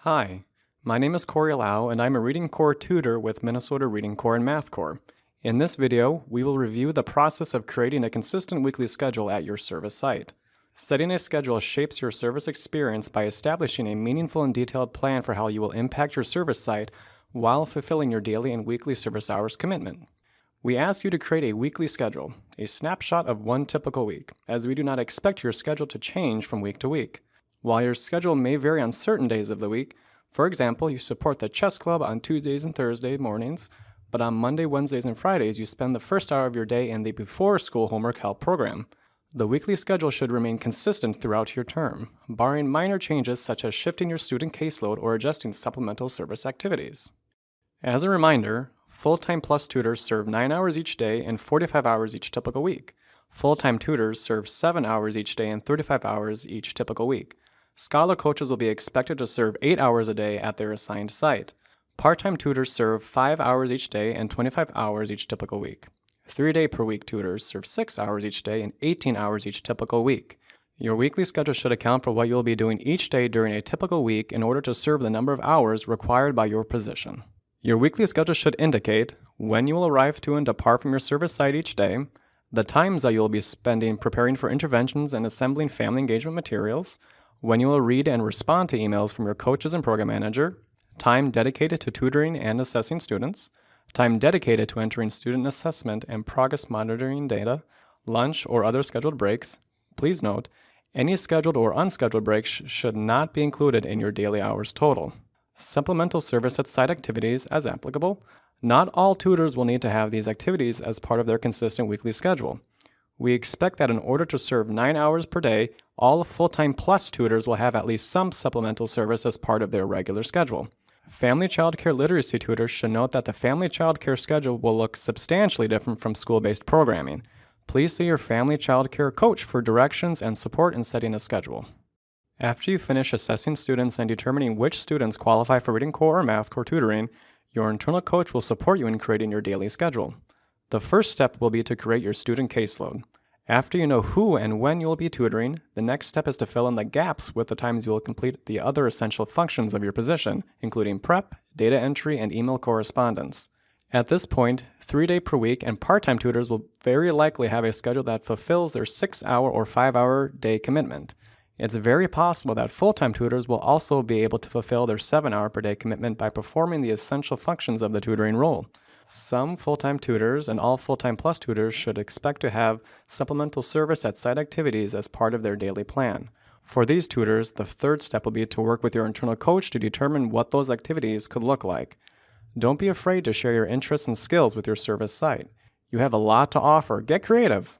Hi, my name is Cory Lau, and I'm a Reading Corps tutor with Minnesota Reading Corps and Math Corps. In this video, we will review the process of creating a consistent weekly schedule at your service site. Setting a schedule shapes your service experience by establishing a meaningful and detailed plan for how you will impact your service site while fulfilling your daily and weekly service hours commitment. We ask you to create a weekly schedule, a snapshot of one typical week, as we do not expect your schedule to change from week to week. While your schedule may vary on certain days of the week, for example, you support the chess club on Tuesdays and Thursday mornings, but on Monday, Wednesdays, and Fridays you spend the first hour of your day in the before-school homework help program. The weekly schedule should remain consistent throughout your term, barring minor changes such as shifting your student caseload or adjusting supplemental service activities. As a reminder, full-time plus tutors serve 9 hours each day and 45 hours each typical week. Full-time tutors serve 7 hours each day and 35 hours each typical week. Scholar coaches will be expected to serve 8 hours a day at their assigned site. Part-time tutors serve 5 hours each day and 25 hours each typical week. 3-day-per-week tutors serve 6 hours each day and 18 hours each typical week. Your weekly schedule should account for what you will be doing each day during a typical week in order to serve the number of hours required by your position. Your weekly schedule should indicate when you will arrive to and depart from your service site each day, the times that you will be spending preparing for interventions and assembling family engagement materials, when you will read and respond to emails from your coaches and program manager, time dedicated to tutoring and assessing students, time dedicated to entering student assessment and progress monitoring data, lunch or other scheduled breaks. Please note, any scheduled or unscheduled breaks should not be included in your daily hours total. Supplemental service at site activities as applicable. Not all tutors will need to have these activities as part of their consistent weekly schedule. We expect that in order to serve 9 hours per day, all full-time plus tutors will have at least some supplemental service as part of their regular schedule. Family child care literacy tutors should note that the family child care schedule will look substantially different from school-based programming. Please see your family child care coach for directions and support in setting a schedule. After you finish assessing students and determining which students qualify for Reading Corps or Math Corps tutoring, your internal coach will support you in creating your daily schedule. The first step will be to create your student caseload. After you know who and when you will be tutoring, the next step is to fill in the gaps with the times you will complete the other essential functions of your position, including prep, data entry, and email correspondence. At this point, 3-day-per-week and part-time tutors will very likely have a schedule that fulfills their 6-hour or 5-hour day commitment. It's very possible that full-time tutors will also be able to fulfill their 7-hour per day commitment by performing the essential functions of the tutoring role. Some full-time tutors and all full-time plus tutors should expect to have supplemental service at site activities as part of their daily plan. For these tutors, the third step will be to work with your internal coach to determine what those activities could look like. Don't be afraid to share your interests and skills with your service site. You have a lot to offer. Get creative.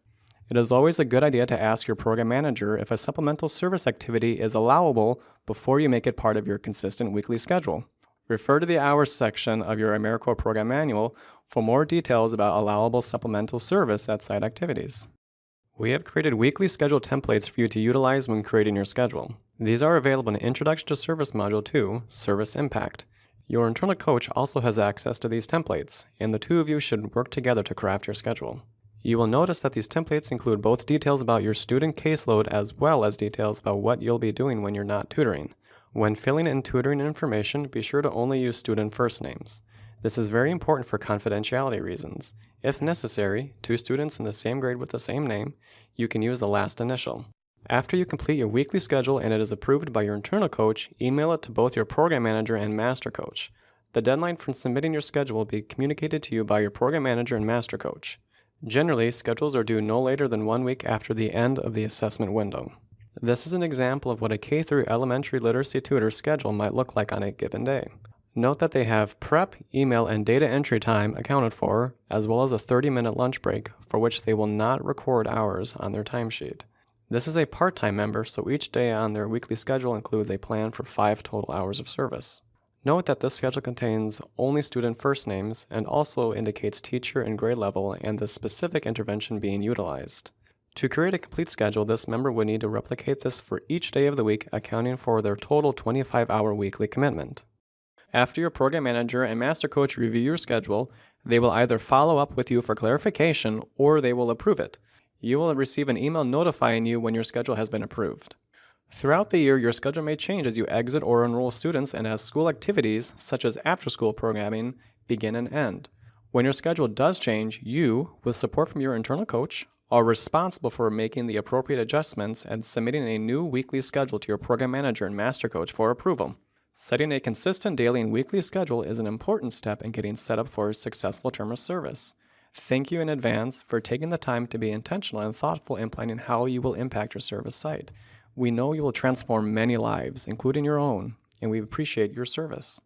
It is always a good idea to ask your program manager if a supplemental service activity is allowable before you make it part of your consistent weekly schedule. Refer to the hours section of your AmeriCorps program manual for more details about allowable supplemental service at site activities. We have created weekly schedule templates for you to utilize when creating your schedule. These are available in Introduction to Service Module 2, Service Impact. Your internal coach also has access to these templates, and the two of you should work together to craft your schedule. You will notice that these templates include both details about your student caseload as well as details about what you'll be doing when you're not tutoring. When filling in tutoring information, be sure to only use student first names. This is very important for confidentiality reasons. If necessary, 2 students in the same grade with the same name, you can use the last initial. After you complete your weekly schedule and it is approved by your internal coach, email it to both your program manager and master coach. The deadline for submitting your schedule will be communicated to you by your program manager and master coach. Generally, schedules are due no later than 1 week after the end of the assessment window. This is an example of what a K through elementary literacy tutor schedule might look like on a given day. Note that they have prep, email, and data entry time accounted for, as well as a 30-minute lunch break for which they will not record hours on their timesheet. This is a part-time member, so each day on their weekly schedule includes a plan for 5 total hours of service. Note that this schedule contains only student first names and also indicates teacher and grade level and the specific intervention being utilized. To create a complete schedule, this member would need to replicate this for each day of the week, accounting for their total 25-hour weekly commitment. After your program manager and master coach review your schedule, they will either follow up with you for clarification or they will approve it. You will receive an email notifying you when your schedule has been approved. Throughout the year, your schedule may change as you exit or enroll students and as school activities, such as after-school programming, begin and end. When your schedule does change, you, with support from your internal coach, are responsible for making the appropriate adjustments and submitting a new weekly schedule to your program manager and master coach for approval. Setting a consistent daily and weekly schedule is an important step in getting set up for a successful term of service. Thank you in advance for taking the time to be intentional and thoughtful in planning how you will impact your service site. We know you will transform many lives, including your own, and we appreciate your service.